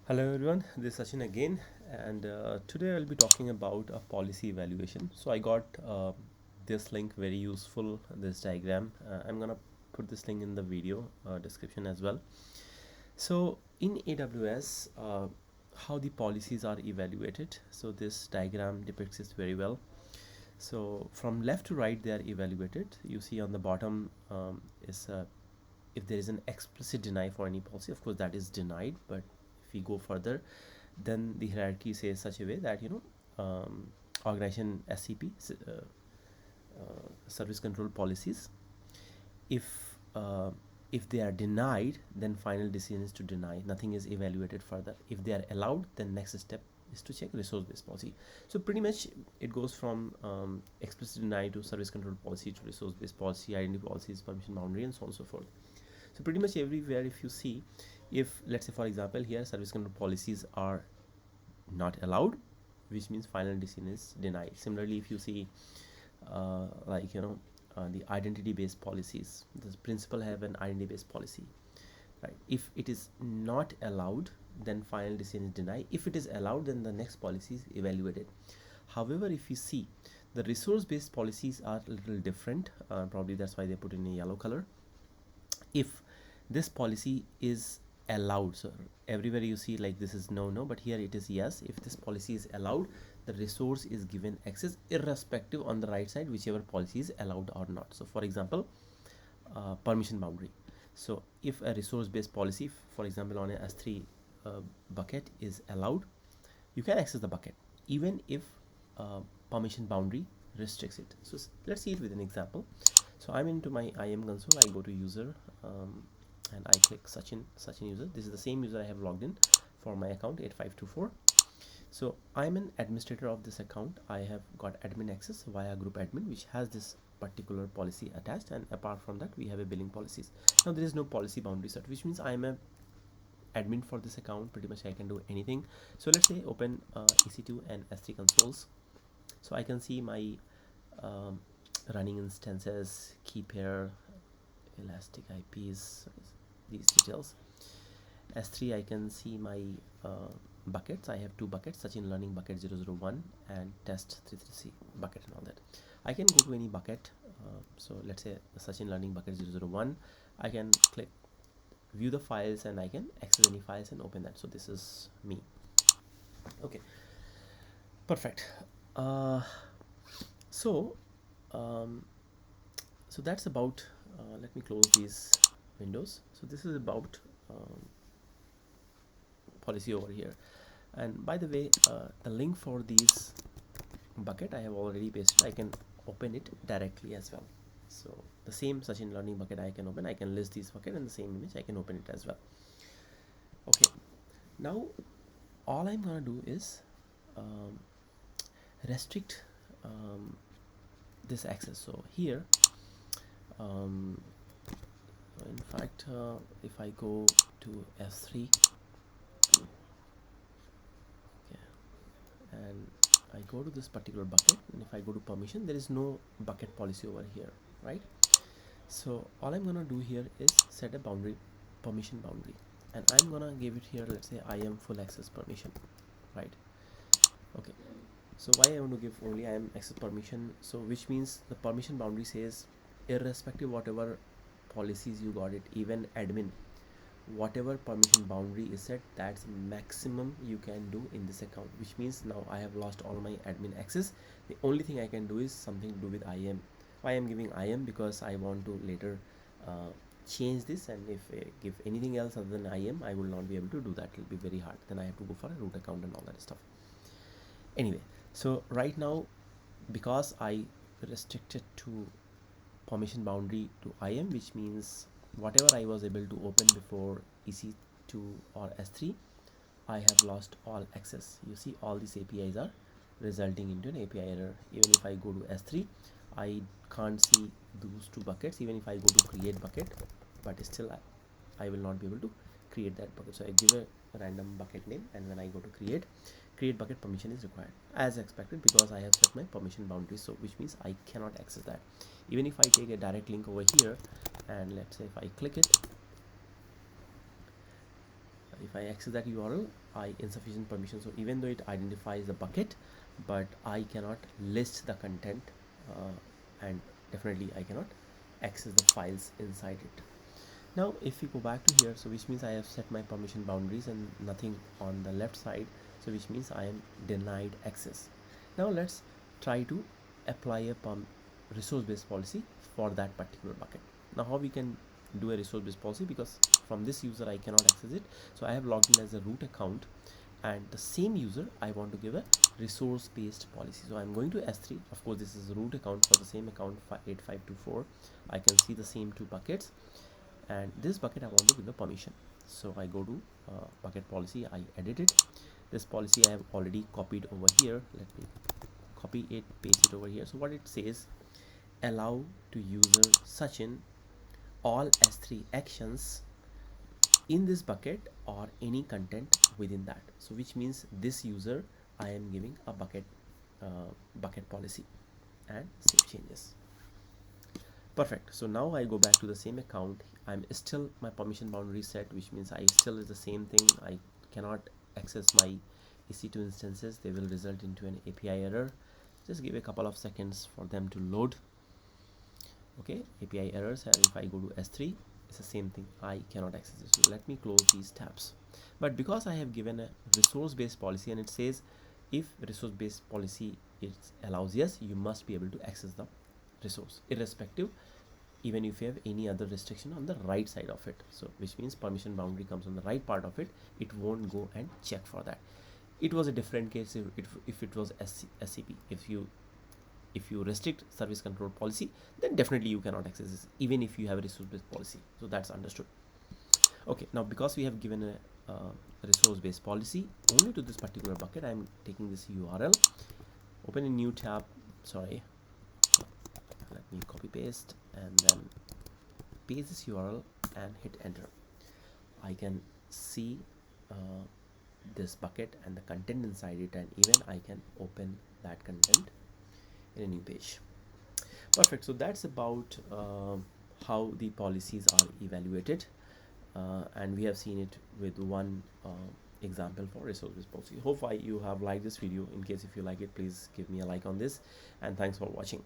Hello everyone, this is Sachin again, and today I'll be talking about a policy evaluation. So I got this link very useful, this diagram. I'm gonna put this link in the video description as well. So in AWS, how the policies are evaluated. So this diagram depicts this very well. So from left to right, they are evaluated. You see on the bottom is if there is an explicit deny for any policy, of course that is denied. But if we go further, then the hierarchy says such a way that organization SCP, service control policies, if uh, if they are denied, then final decision is to deny. Nothing is evaluated further. If they are allowed, then next step is to check resource-based policy. So pretty much it goes from explicit deny to service control policy to resource-based policy, identity policies, permission boundary, and so on and so forth. So pretty much everywhere, if you see, if let's say for example here service control policies are not allowed, which means final decision is denied. Similarly, if you see the identity based policies, the principal have an identity based policy, right? If it is not allowed, then final decision is denied. If it is allowed, then the next policy is evaluated. However, if you see, the resource based policies are a little different, probably that's why they put in a yellow color. If this policy is allowed, so everywhere you see like this is no, but here it is yes. If this policy is allowed, the resource is given access irrespective on the right side whichever policy is allowed or not. So for example, permission boundary. So if a resource based policy, for example on a S3 bucket is allowed, you can access the bucket even if permission boundary restricts it. So let's see it with an example. So I'm into my IAM console. I go to user and I click Sachin user. This is the same user I have logged in for my account 8524. So I'm an administrator of this account. I have got admin access via group admin, which has this particular policy attached, and apart from that we have a billing policies. Now there is no policy boundary set, which means I'm a admin for this account. Pretty much I can do anything. So let's say open EC2 and S3 consoles. So I can see my running instances, key pair, elastic IPs, these details. S3 I can see my buckets. I have two buckets, Sachin learning bucket 001 and test 333 bucket and all that. I can go to any bucket. So let's say Sachin learning bucket 001. I can click view the files and I can access any files and open that. So this is me. Okay, perfect. So that's about let me close these windows. So this is about policy over here. And by the way, the link for these bucket I have already pasted. I can open it directly as well. So the same Sachin learning bucket I can open. I can list these bucket in the same image. I can open it as well. Okay, now all I'm gonna do is restrict this access. So here in fact if I go to F3, okay, and I go to this particular bucket, and if I go to permission, there is no bucket policy over here, right? So all I'm gonna do here is set a boundary, permission boundary, and I'm gonna give it here, let's say IAM full access permission, right? Okay, so why I want to give only IAM access permission? So which means the permission boundary says irrespective whatever policies you got it, even admin, whatever permission boundary is set, that's maximum you can do in this account. Which means now I have lost all my admin access. The only thing I can do is something to do with IAM. Why I'm giving IAM? Because I want to later change this, and if I give anything else other than IAM, I will not be able to do that. It will be very hard. Then I have to go for a root account and all that stuff. Anyway, so right now, because I restricted to permission boundary to IAM, which means whatever I was able to open before EC2 or S3, I have lost all access. You see all these APIs are resulting into an API error. Even if I go to S3, I can't see those two buckets. Even if I go to create bucket, but still I will not be able to create that bucket. So I give a random bucket name, and when I go to create bucket, permission is required as expected, because I have set my permission boundaries. So which means I cannot access that. Even if I take a direct link over here, and let's say if I click it, if I access that URL, I insufficient permission. So even though it identifies the bucket, but I cannot list the content, and definitely I cannot access the files inside it. Now if we go back to here, so which means I have set my permission boundaries and nothing on the left side, so which means I am denied access. Now let's try to apply a resource based policy for that particular bucket. Now how we can do a resource based policy, because from this user I cannot access it, so I have logged in as a root account, and the same user I want to give a resource based policy. So I'm going to S3. Of course this is a root account for the same account 8524. I can see the same two buckets, and this bucket I want to give a permission. So I go to bucket policy, I edit it. This policy I have already copied over here. Let me copy it, paste it over here. So what it says, allow to user Sachin all S3 actions in this bucket or any content within that. So which means this user I am giving a bucket policy, and save changes. Perfect. So now I go back to the same account. I'm still my permission boundary set, which means I still is the same thing. I cannot access my EC2 instances. They will result into an API error. Just give a couple of seconds for them to load. Okay, API errors, and if I go to S3, it's the same thing. I cannot access it. So let me close these tabs. But because I have given a resource-based policy, and it says if resource-based policy allows yes, you must be able to access the resource, irrespective, even if you have any other restriction on the right side of it. So which means permission boundary comes on the right part of it, it won't go and check for that. It was a different case if it was SCP. If you restrict service control policy, then definitely you cannot access this, even if you have a resource based policy. So that's understood. Okay, now because we have given a resource based policy only to this particular bucket, I'm taking this URL, open a new tab. Sorry, let me copy paste and then paste this URL and hit enter. I can see this bucket and the content inside it, and even I can open that content in a new page. Perfect. So that's about how the policies are evaluated, and we have seen it with one example for resource-based policy. Hope you have liked this video. In case if you like it, please give me a like on this, and thanks for watching.